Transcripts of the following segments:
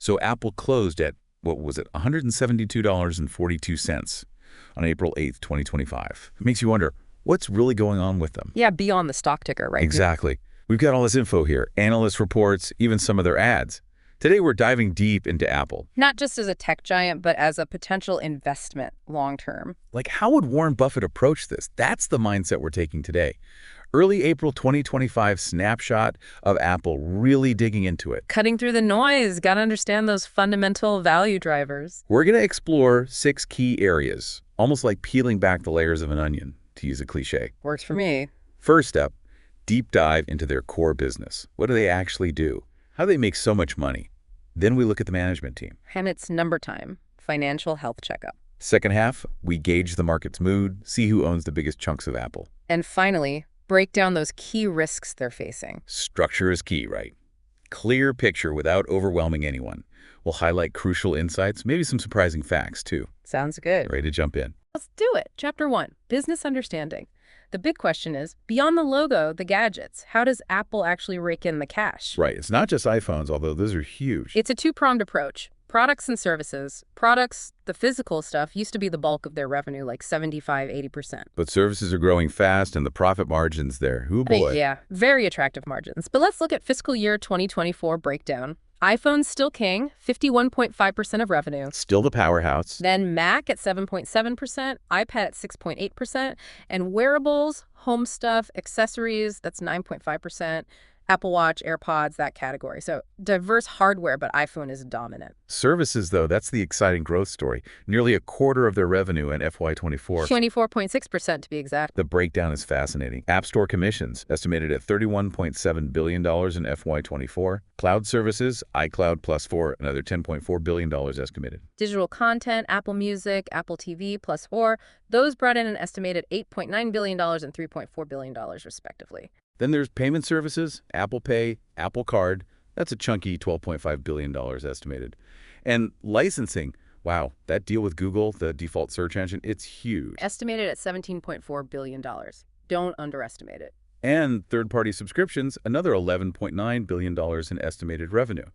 So Apple closed at, what was it, $172.42 on April 8th, 2025. It makes you wonder, what's really going on with them? Yeah, beyond the stock ticker, right? Exactly. We've got all this info here, analyst reports, even some of their ads. Today, we're diving deep into Apple. Not just as a tech giant, but as a potential investment long-term. Like, how would Warren Buffett approach this? That's the mindset we're taking today. Early April 2025 snapshot of Apple, really digging into it. Cutting through the noise, got to understand those fundamental value drivers. We're going to explore 6 key areas, almost like peeling back the layers of an onion, to use a cliche. Works for me. First up, deep dive into their core business. What do they actually do? How do they make so much money? Then we look at the management team. And it's number time, financial health checkup. Second half, we gauge the market's mood, see who owns the biggest chunks of Apple. And finally, break down those key risks they're facing. Structure is key, right? Clear picture without overwhelming anyone. We'll highlight crucial insights, maybe some surprising facts, too. Sounds good. Ready to jump in? Let's do it. Chapter 1, business understanding. The big question is, beyond the logo, the gadgets, how does Apple actually rake in the cash? Right. It's not just iPhones, although those are huge. It's a two-pronged approach. Products and services. Products, the physical stuff, used to be the bulk of their revenue, like 75–80%. But services are growing fast, and the profit margins there. Oh boy. Yeah, very attractive margins. But let's look at fiscal year 2024 breakdown. iPhone's still king, 51.5% of revenue. Still the powerhouse. Then Mac at 7.7%, iPad at 6.8%, and wearables, home stuff, accessories, that's 9.5%. Apple Watch, AirPods, that category. So diverse hardware, but iPhone is dominant. Services, though, that's the exciting growth story. Nearly a quarter of their revenue in FY24. 24.6% to be exact. The breakdown is fascinating. App Store commissions, estimated at $31.7 billion in FY24. Cloud services, iCloud plus 4, another $10.4 billion estimated. Digital content, Apple Music, Apple TV plus 4, those brought in an estimated $8.9 billion and $3.4 billion, respectively. Then there's payment services, Apple Pay, Apple Card. That's a chunky $12.5 billion estimated. And licensing, wow, that deal with Google, the default search engine, it's huge. Estimated at $17.4 billion. Don't underestimate it. And third-party subscriptions, another $11.9 billion in estimated revenue.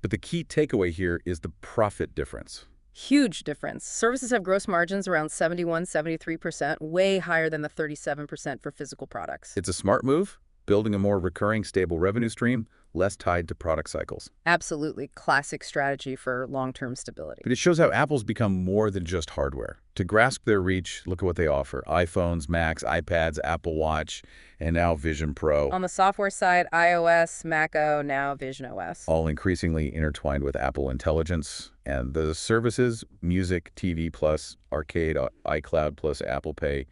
But the key takeaway here is the profit difference. Huge difference. Services have gross margins around 71–73%, way higher than the 37% for physical products. It's a smart move, building a more recurring, stable revenue stream, less tied to product cycles. Absolutely. Classic strategy for long-term stability. But it shows how Apple's become more than just hardware. To grasp their reach, look at what they offer. iPhones, Macs, iPads, Apple Watch, and now Vision Pro. On the software side, iOS, Mac OS, now Vision OS. All increasingly intertwined with Apple Intelligence. And the services, music, TV Plus, Arcade, iCloud plus Apple Pay.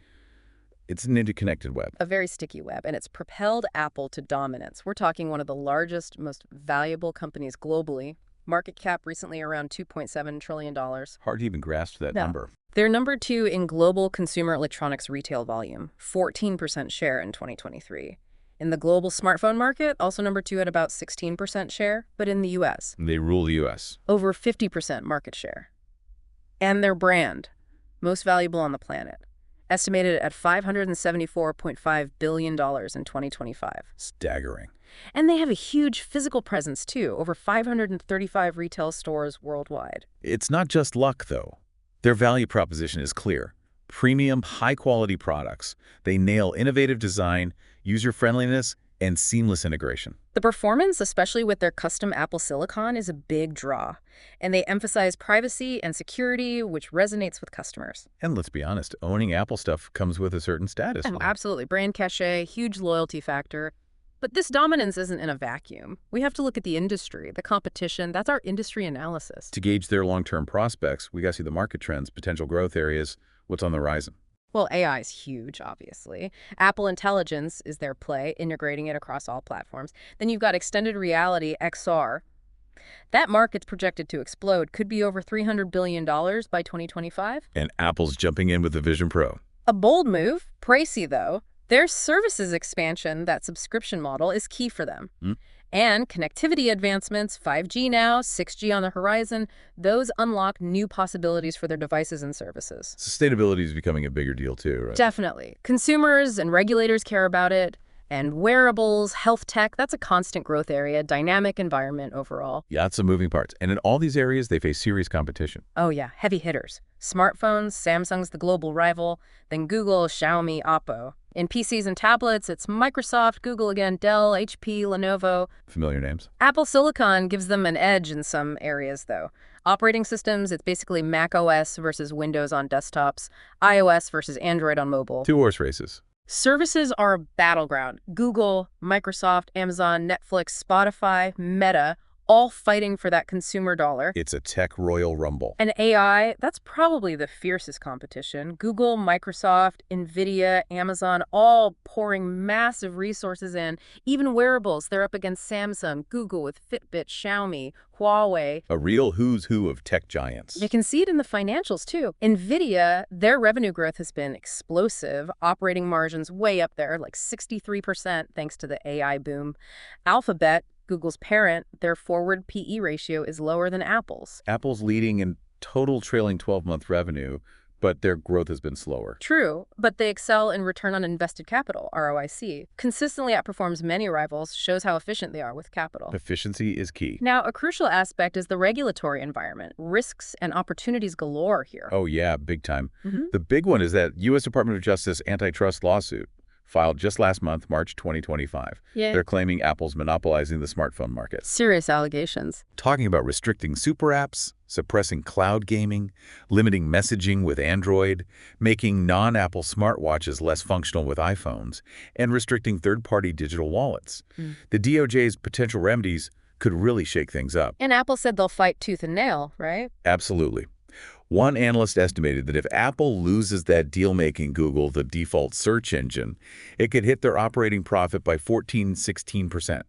It's an interconnected web. A very sticky web, and it's propelled Apple to dominance. We're talking one of the largest, most valuable companies globally. Market cap recently around $2.7 trillion. Hard to even grasp that number. They're number 2 in global consumer electronics retail volume, 14% share in 2023. In the global smartphone market, also number 2 at about 16% share, but in the U.S. They rule the U.S. Over 50% market share. And their brand, most valuable on the planet, estimated at $574.5 billion in 2025. Staggering. And they have a huge physical presence, too, over 535 retail stores worldwide. It's not just luck, though. Their value proposition is clear. Premium, high-quality products. They nail innovative design, user-friendliness, and seamless integration. The performance, especially with their custom Apple Silicon, is a big draw. And they emphasize privacy and security, which resonates with customers. And let's be honest, owning Apple stuff comes with a certain status. Oh, absolutely. Brand cachet, huge loyalty factor. But this dominance isn't in a vacuum. We have to look at the industry, the competition. That's our industry analysis. To gauge their long-term prospects, we got to see the market trends, potential growth areas, what's on the horizon. Well, AI is huge, obviously. Apple Intelligence is their play, integrating it across all platforms. Then you've got extended reality, XR. That market's projected to explode, could be over $300 billion by 2025. And Apple's jumping in with the Vision Pro. A bold move, pricey though. Their services expansion, that subscription model, is key for them. And connectivity advancements, 5G now, 6G on the horizon, those unlock new possibilities for their devices and services. Sustainability is becoming a bigger deal too, right? Definitely. Consumers and regulators care about it, And wearables, health tech, that's a constant growth area, dynamic environment overall. Lots of moving parts. And in all these areas, they face serious competition. Oh yeah, heavy hitters. Smartphones, Samsung's the global rival, then Google, Xiaomi, Oppo. In PCs and tablets, it's Microsoft, Google again, Dell, HP, Lenovo. Familiar names. Apple Silicon gives them an edge in some areas, though. Operating systems, it's basically Mac OS versus Windows on desktops, iOS versus Android on mobile. Two horse races. Services are a battleground. Google, Microsoft, Amazon, Netflix, Spotify, Meta, all fighting for that consumer dollar. It's a tech royal rumble. And AI, that's probably the fiercest competition. Google, Microsoft, NVIDIA, Amazon, all pouring massive resources in. Even wearables, they're up against Samsung, Google with Fitbit, Xiaomi, Huawei. A real who's who of tech giants. You can see it in the financials, too. NVIDIA, their revenue growth has been explosive. Operating margins way up there, like 63% thanks to the AI boom. Alphabet, Google's parent, their forward PE ratio is lower than Apple's. Apple's leading in total trailing 12-month revenue, but their growth has been slower. True, but they excel in return on invested capital, ROIC. Consistently outperforms many rivals, shows how efficient they are with capital. Efficiency is key. Now, a crucial aspect is the regulatory environment. Risks and opportunities galore here. Oh yeah, big time. The big one is that U.S. Department of Justice antitrust lawsuit filed just last month, March 2025. Yeah. They're claiming Apple's monopolizing the smartphone market. Serious allegations. Talking about restricting super apps, suppressing cloud gaming, limiting messaging with Android, making non-Apple smartwatches less functional with iPhones, and restricting third-party digital wallets. The DOJ's potential remedies could really shake things up. And Apple said they'll fight tooth and nail, right? Absolutely. One analyst estimated that if Apple loses that deal making Google the default search engine, it could hit their operating profit by 14–16%.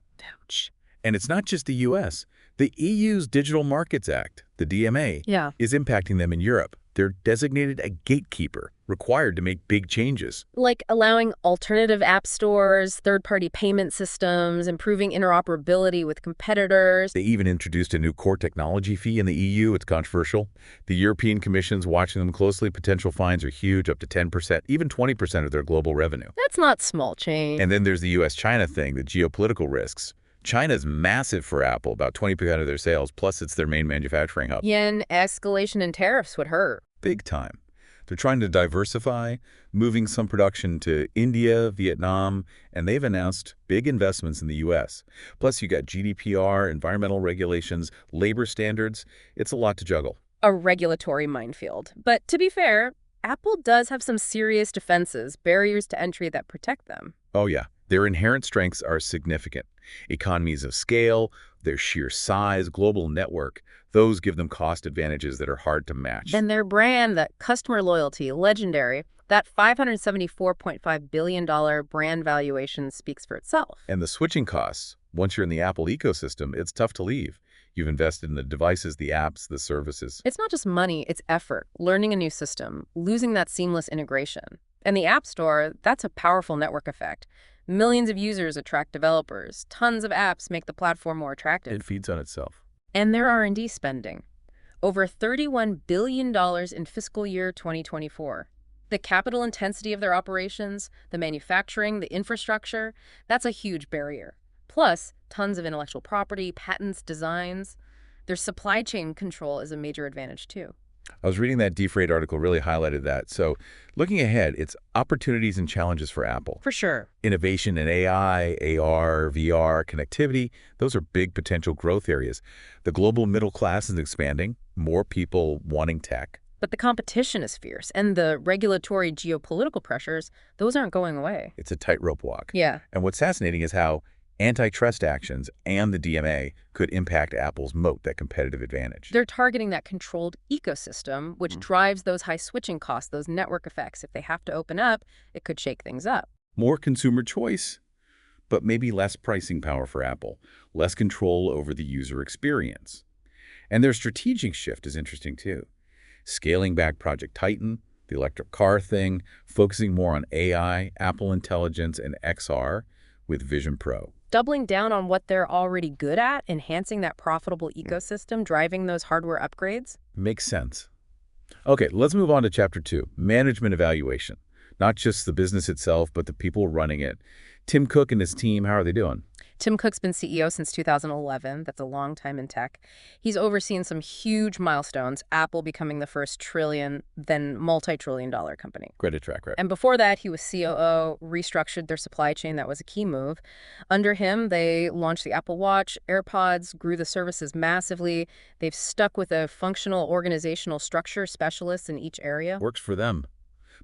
Ouch. And it's not just the U.S. The EU's Digital Markets Act, the DMA, is impacting them in Europe. They're designated a gatekeeper, required to make big changes. Like allowing alternative app stores, third-party payment systems, improving interoperability with competitors. They even introduced a new core technology fee in the EU. It's controversial. The European Commission's watching them closely. Potential fines are huge, up to 10%, even 20% of their global revenue. That's not small change. And then there's the U.S.-China thing, the geopolitical risks. China's massive for Apple, about 20% of their sales, plus it's their main manufacturing hub. Yen escalation in tariffs would hurt. Big time. They're trying to diversify, moving some production to India, Vietnam, and they've announced big investments in the U.S. Plus, you got GDPR, environmental regulations, labor standards. It's a lot to juggle. A regulatory minefield. But to be fair, Apple does have some serious defenses, barriers to entry that protect them. Oh, yeah. Their inherent strengths are significant. Economies of scale, their sheer size, global network, those give them cost advantages that are hard to match. And their brand, that customer loyalty, legendary, that $574.5 billion brand valuation speaks for itself. And the switching costs, once you're in the Apple ecosystem, it's tough to leave. You've invested in the devices, the apps, the services. It's not just money, it's effort, learning a new system, losing that seamless integration. And the App Store, that's a powerful network effect. Millions of users attract developers. Tons of apps make the platform more attractive. It feeds on itself. And their R&D spending. Over $31 billion in fiscal year 2024. The capital intensity of their operations, the manufacturing, the infrastructure, that's a huge barrier. Plus, tons of intellectual property, patents, designs. Their supply chain control is a major advantage, too. I was reading that Defrayed article, really highlighted that. So looking ahead, it's opportunities and challenges for Apple. For sure. Innovation in AI, AR, VR, connectivity, those are big potential growth areas. The global middle class is expanding, more people wanting tech. But the competition is fierce, and the regulatory geopolitical pressures, those aren't going away. It's a tightrope walk. Yeah. And what's fascinating is how antitrust actions and the DMA could impact Apple's moat, that competitive advantage. They're targeting that controlled ecosystem, which drives those high switching costs, those network effects. If they have to open up, it could shake things up. More consumer choice, but maybe less pricing power for Apple, less control over the user experience. And their strategic shift is interesting, too. Scaling back Project Titan, the electric car thing, focusing more on AI, Apple Intelligence, and XR with Vision Pro. Doubling down on what they're already good at, enhancing that profitable ecosystem, driving those hardware upgrades. Makes sense. Okay, let's move on to Chapter 2, Management Evaluation. Not just the business itself, but the people running it. Tim Cook and his team, how are they doing? Tim Cook's been CEO since 2011. That's a long time in tech. He's overseen some huge milestones, Apple becoming the first trillion, then multi-trillion-dollar company. Great track record. And before that, he was COO, restructured their supply chain. That was a key move. Under him, they launched the Apple Watch, AirPods, grew the services massively. They've stuck with a functional organizational structure, specialists in each area. Works for them.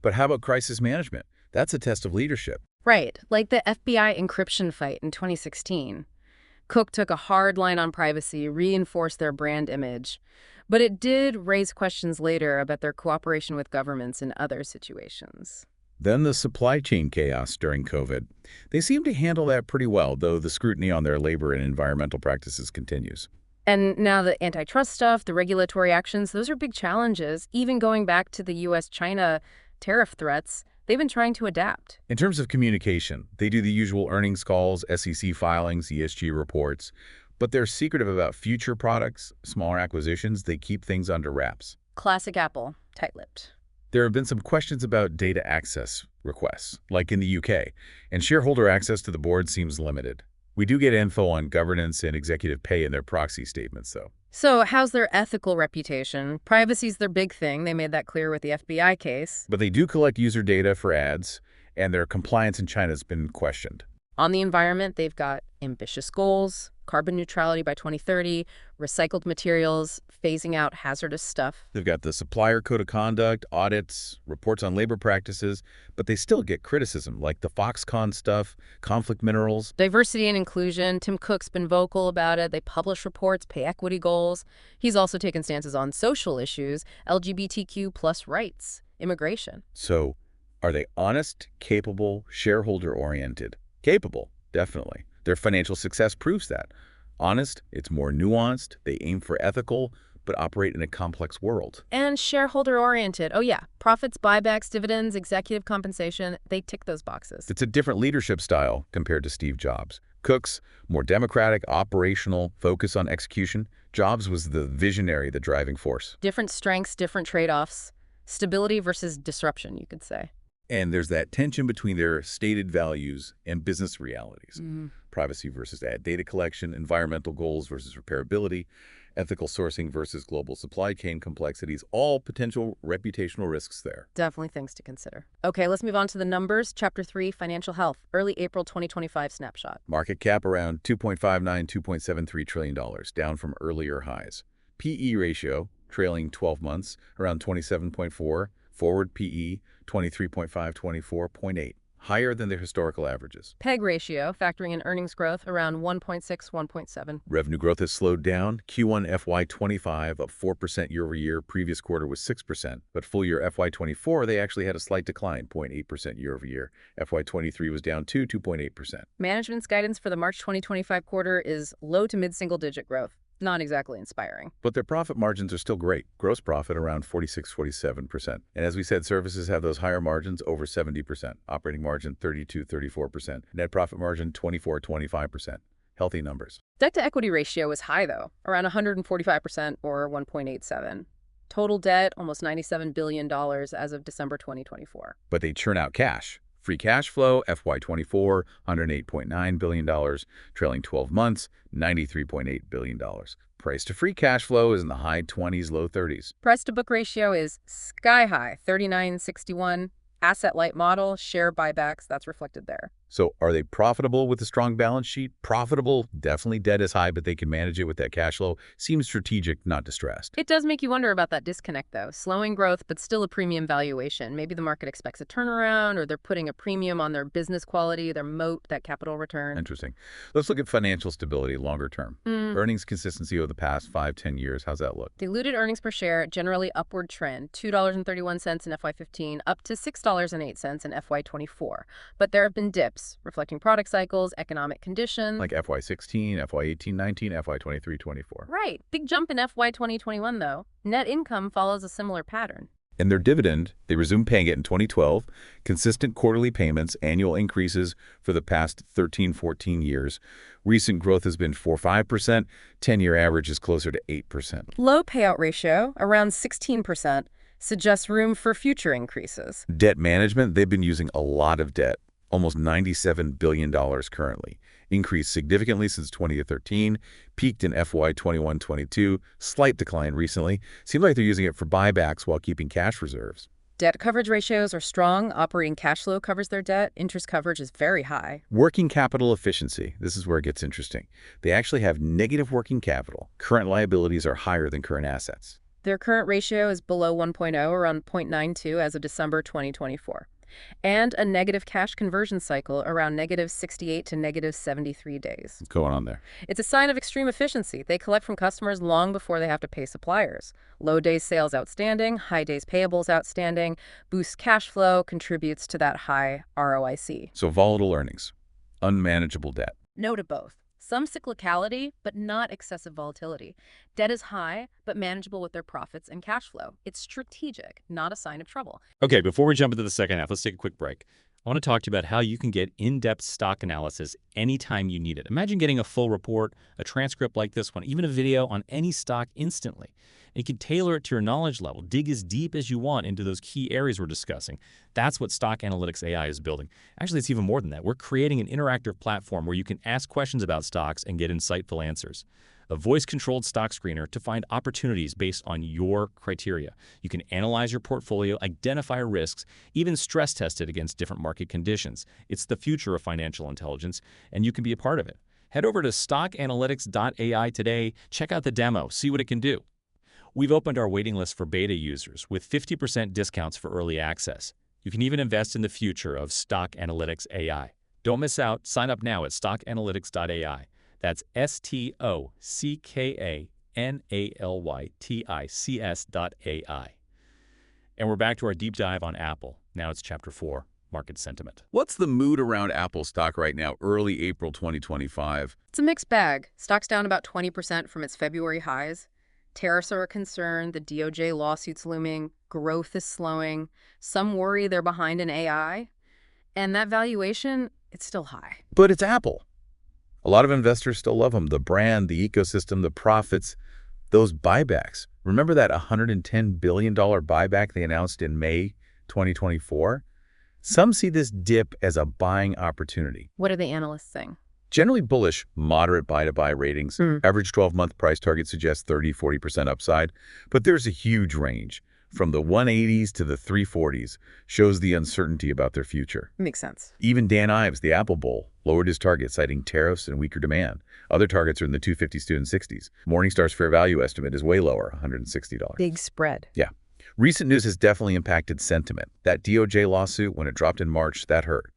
But how about crisis management? That's a test of leadership. Right, like the FBI encryption fight in 2016. Cook took a hard line on privacy, reinforced their brand image. But it did raise questions later about their cooperation with governments in other situations. Then the supply chain chaos during COVID. They seem to handle that pretty well, though the scrutiny on their labor and environmental practices continues. And now the antitrust stuff, the regulatory actions, those are big challenges. Even going back to the U.S.-China tariff threats, they've been trying to adapt. In terms of communication, they do the usual earnings calls, SEC filings, ESG reports, but they're secretive about future products, smaller acquisitions. They keep things under wraps. Classic Apple, tight-lipped. There have been some questions about data access requests, like in the UK, and shareholder access to the board seems limited. We do get info on governance and executive pay in their proxy statements, though. So how's their ethical reputation? Privacy's their big thing. They made that clear with the FBI case. But they do collect user data for ads, and their compliance in China has been questioned. On the environment, they've got ambitious goals, carbon neutrality by 2030, recycled materials, phasing out hazardous stuff. They've got the supplier code of conduct, audits, reports on labor practices, but they still get criticism, like the Foxconn stuff, conflict minerals. Diversity and inclusion. Tim Cook's been vocal about it. They publish reports, pay equity goals. He's also taken stances on social issues, LGBTQ plus rights, immigration. So, are they honest, capable, shareholder-oriented? Capable, definitely. Their financial success proves that. Honest, it's more nuanced, they aim for ethical, but operate in a complex world. And shareholder-oriented. Oh yeah, profits, buybacks, dividends, executive compensation, they tick those boxes. It's a different leadership style compared to Steve Jobs. Cook's more democratic, operational, focus on execution. Jobs was the visionary, the driving force. Different strengths, different trade-offs. Stability versus disruption, you could say. And there's that tension between their stated values and business realities. Privacy versus data collection, environmental goals versus repairability, ethical sourcing versus global supply chain complexities, all potential reputational risks there. Definitely things to consider. Okay, let's move on to the numbers. Chapter 3, Financial Health, early April 2025 snapshot. Market cap around $2.59, $2.73 trillion, down from earlier highs. PE ratio, trailing 12 months, around 27.4. Forward PE, 23.5, 24.8, higher than their historical averages. PEG ratio, factoring in earnings growth, around 1.6, 1.7. Revenue growth has slowed down. Q1 FY25 up 4% year-over-year. Previous quarter was 6%. But full year FY24, they actually had a slight decline, 0.8% year-over-year. FY23 was down 2.8%. Management's guidance for the March 2025 quarter is low to mid-single-digit growth. Not exactly inspiring. But their profit margins are still great. Gross profit around 46, 47%. And as we said, services have those higher margins over 70%. Operating margin 32, 34%. Net profit margin 24, 25%. Healthy numbers. Debt-to-equity ratio is high, though, around 145% or 1.87. Total debt, almost $97 billion as of December 2024. But they churn out cash. Free cash flow, FY24, $108.9 billion. Trailing 12 months, $93.8 billion. Price to free cash flow is in the high 20s, low 30s. Price to book ratio is sky high, 39.61. Asset-light model, share buybacks, that's reflected there. So are they profitable with a strong balance sheet? Profitable, definitely debt is high, but they can manage it with that cash flow. Seems strategic, not distressed. It does make you wonder about that disconnect, though. Slowing growth, but still a premium valuation. Maybe the market expects a turnaround, or they're putting a premium on their business quality, their moat, that capital return. Interesting. Let's look at financial stability longer term. Earnings consistency over the past 5-10 years. How's that look? Diluted earnings per share, generally upward trend. $2.31 in FY15, up to $6.08 in FY24. But there have been dips, reflecting product cycles, economic conditions. Like FY16, FY18, 19, FY23, 24. Right. Big jump in FY 2021, though. Net income follows a similar pattern. And their dividend, they resumed paying it in 2012. Consistent quarterly payments, annual increases for the past 13, 14 years. Recent growth has been 4-5%. 10-year average is closer to 8%. Low payout ratio, around 16%. Suggests room for future increases. Debt management, they've been using a lot of debt, almost $97 billion currently. Increased significantly since 2013, peaked in FY 21-22, slight decline recently. Seems like they're using it for buybacks while keeping cash reserves. Debt coverage ratios are strong. Operating cash flow covers their debt. Interest coverage is very high. Working capital efficiency. This is where it gets interesting. They actually have negative working capital. Current liabilities are higher than current assets. Their current ratio is below 1.0, around 0.92 as of December 2024. And a negative cash conversion cycle around -68 to -73 days. What's going on there? It's a sign of extreme efficiency. They collect from customers long before they have to pay suppliers. Low days sales outstanding, high days payables outstanding, boosts cash flow, contributes to that high ROIC. So volatile earnings, unmanageable debt. No to both. Some cyclicality, but not excessive volatility. Debt is high, but manageable with their profits and cash flow. It's strategic, not a sign of trouble. Okay, before we jump into the second half, let's take a quick break. I want to talk to you about how you can get in-depth stock analysis anytime you need it. Imagine getting a full report, a transcript like this one, even a video on any stock instantly. And you can tailor it to your knowledge level, dig as deep as you want into those key areas we're discussing. That's what Stock Analytics AI is building. Actually, it's even more than that. We're creating an interactive platform where you can ask questions about stocks and get insightful answers. A voice-controlled stock screener to find opportunities based on your criteria. You can analyze your portfolio, identify risks, even stress test it against different market conditions. It's the future of financial intelligence, and you can be a part of it. Head over to stockanalytics.ai today, check out the demo, see what it can do. We've opened our waiting list for beta users with 50% discounts for early access. You can even invest in the future of Stock Analytics AI. Don't miss out. Sign up now at stockanalytics.ai. That's stockanalytics.ai. And we're back to our deep dive on Apple. Now it's Chapter 4, Market Sentiment. What's the mood around Apple stock right now, early April 2025? It's a mixed bag. Stock's down about 20% from its February highs. Tariffs are a concern, the DOJ lawsuit's looming, growth is slowing. Some worry they're behind in AI. And that valuation, it's still high. But it's Apple. A lot of investors still love them. The brand, the ecosystem, the profits, those buybacks. Remember that $110 billion buyback they announced in May 2024? Some see this dip as a buying opportunity. What are the analysts saying? Generally bullish, moderate buy-to-buy ratings. Average 12-month price target suggests 30–40% upside. But there's a huge range. From the 180s to the 340s, shows the uncertainty about their future. Makes sense. Even Dan Ives, the Apple Bull, lowered his target, citing tariffs and weaker demand. Other targets are in the 250s to 260s. Morningstar's fair value estimate is way lower, $160. Big spread. Yeah. Recent news has definitely impacted sentiment. That DOJ lawsuit, when it dropped in March, that hurt.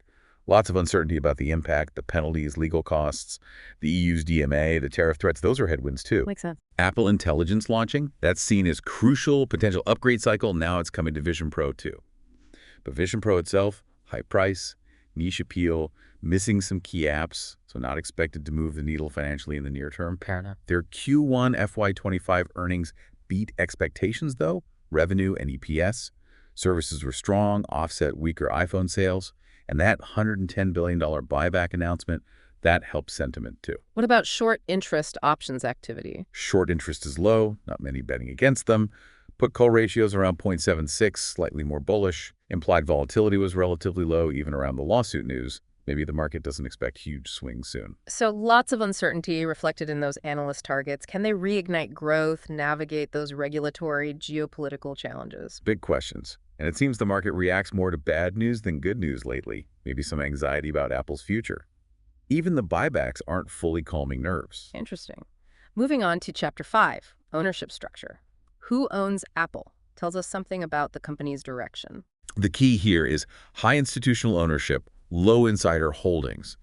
Lots of uncertainty about the impact, the penalties, legal costs, the EU's DMA, the tariff threats. Those are headwinds too. Makes sense. Apple Intelligence launching, that's seen as crucial potential upgrade cycle. Now it's coming to Vision Pro too. But Vision Pro itself, high price, niche appeal, missing some key apps, so not expected to move the needle financially in the near term. Fair enough. Their Q1 FY25 earnings beat expectations though, revenue and EPS. Services were strong, offset weaker iPhone sales. And that $110 billion buyback announcement, that helps sentiment too. What about short interest options activity? Short interest is low, not many betting against them. Put call ratios around 0.76, slightly more bullish. Implied volatility was relatively low, even around the lawsuit news. Maybe the market doesn't expect huge swings soon. So lots of uncertainty reflected in those analyst targets. Can they reignite growth, navigate those regulatory, geopolitical challenges? Big questions. And it seems the market reacts more to bad news than good news lately. Maybe some anxiety about Apple's future. Even the buybacks aren't fully calming nerves. Interesting. Moving on to Chapter 5, ownership structure. Who owns Apple? Tells us something about the company's direction. The key here is high institutional ownership, low insider holdings.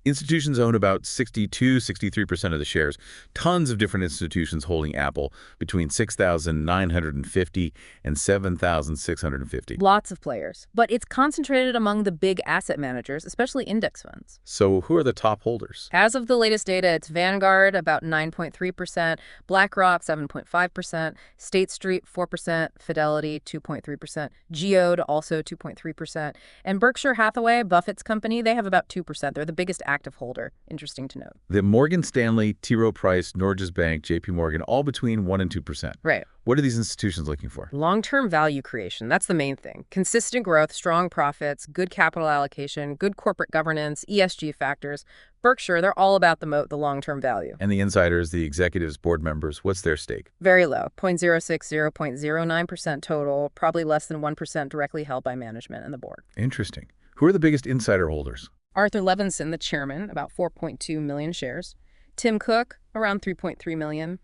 Institutions own about 62–63% of the shares. Tons of different institutions holding Apple, between 6,950 and 7,650. Lots of players, but it's concentrated among the big asset managers, especially index funds. So who are the top holders? As of the latest data, it's Vanguard, about 9.3%, BlackRock, 7.5%, State Street, 4%, Fidelity, 2.3%, Geode, also 2.3%, and Berkshire Hathaway, Buffett's Markets company, they have about 2%. They're the biggest active holder, interesting to note. The Morgan Stanley, T. Rowe Price, Norges Bank, J.P. Morgan, all between 1% and 2%. Right. What are these institutions looking for? Long-term value creation, that's the main thing. Consistent growth, strong profits, good capital allocation, good corporate governance, ESG factors. Berkshire, they're all about the moat, the long-term value. And the insiders, the executives, board members, what's their stake? Very low, 0.060, 0.09% total, probably less than 1% directly held by management and the board. Interesting. Who are the biggest insider holders? Arthur Levinson, the chairman, about 4.2 million shares. Tim Cook, around 3.3 million.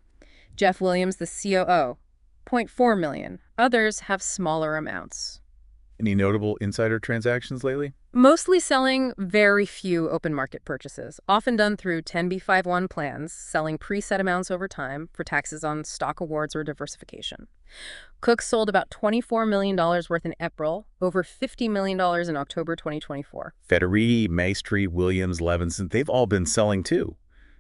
Jeff Williams, the COO, 0.4 million. Others have smaller amounts. Any notable insider transactions lately? Mostly selling, very few open market purchases, often done through 10b5-1 plans, selling preset amounts over time for taxes on stock awards or diversification. Cook sold about $24 million worth in April, over $50 million in October 2024. Federighi, Maestri, Williams, Levinson, they've all been selling too.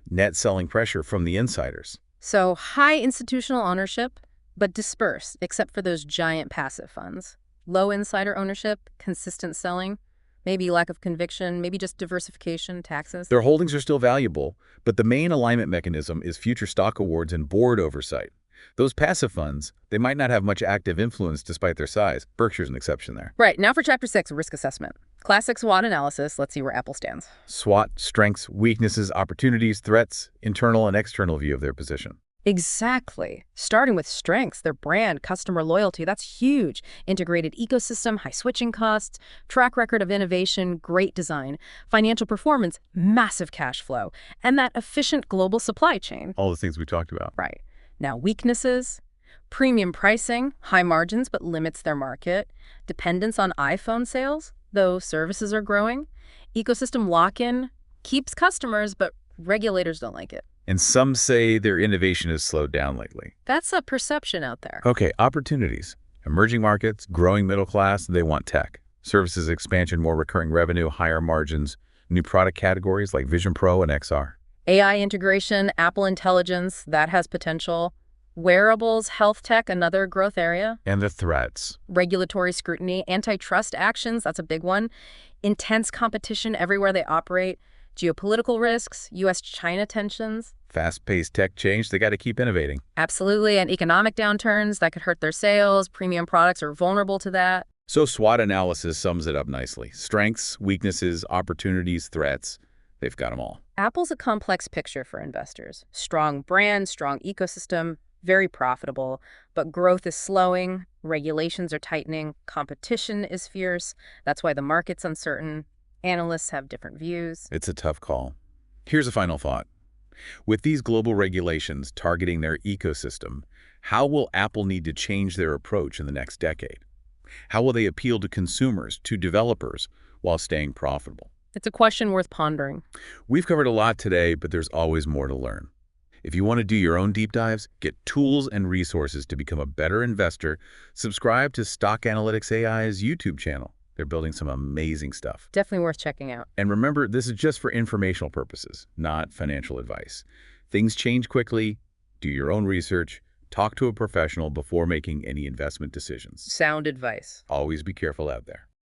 Net selling pressure from the insiders. So high institutional ownership, but dispersed, except for those giant passive funds. Low insider ownership, consistent selling, maybe lack of conviction, maybe just diversification, taxes. Their holdings are still valuable, but the main alignment mechanism is future stock awards and board oversight. Those passive funds, they might not have much active influence despite their size. Berkshire's an exception there. Right, now for Chapter 6, risk assessment. Classic SWOT analysis, let's see where Apple stands. SWOT, strengths, weaknesses, opportunities, threats, internal and external view of their position. Exactly. Starting with strengths, their brand, customer loyalty, that's huge. Integrated ecosystem, high switching costs, track record of innovation, great design, financial performance, massive cash flow, and that efficient global supply chain. All the things we talked about. Right. Now, weaknesses, premium pricing, high margins but limits their market, dependence on iPhone sales, though services are growing, ecosystem lock-in, keeps customers but regulators don't like it. And some say their innovation has slowed down lately. That's a perception out there. Okay, opportunities. Emerging markets, growing middle class, they want tech. Services expansion, more recurring revenue, higher margins, new product categories like Vision Pro and XR. AI integration, Apple Intelligence, that has potential. Wearables, health tech, another growth area. And the threats. Regulatory scrutiny, antitrust actions, that's a big one. Intense competition everywhere they operate. Geopolitical risks, U.S.-China tensions. Fast-paced tech change, they got to keep innovating. Absolutely, and economic downturns that could hurt their sales. Premium products are vulnerable to that. So SWOT analysis sums it up nicely. Strengths, weaknesses, opportunities, threats. They've got them all. Apple's a complex picture for investors. Strong brand, strong ecosystem, very profitable, but growth is slowing, regulations are tightening, competition is fierce. That's why the market's uncertain. Analysts have different views. It's a tough call. Here's a final thought. With these global regulations targeting their ecosystem, how will Apple need to change their approach in the next decade? How will they appeal to consumers, to developers, while staying profitable? It's a question worth pondering. We've covered a lot today, but there's always more to learn. If you want to do your own deep dives, get tools and resources to become a better investor, subscribe to Stock Analytics AI's YouTube channel. They're building some amazing stuff. Definitely worth checking out. And remember, this is just for informational purposes, not financial advice. Things change quickly. Do your own research. Talk to a professional before making any investment decisions. Sound advice. Always be careful out there.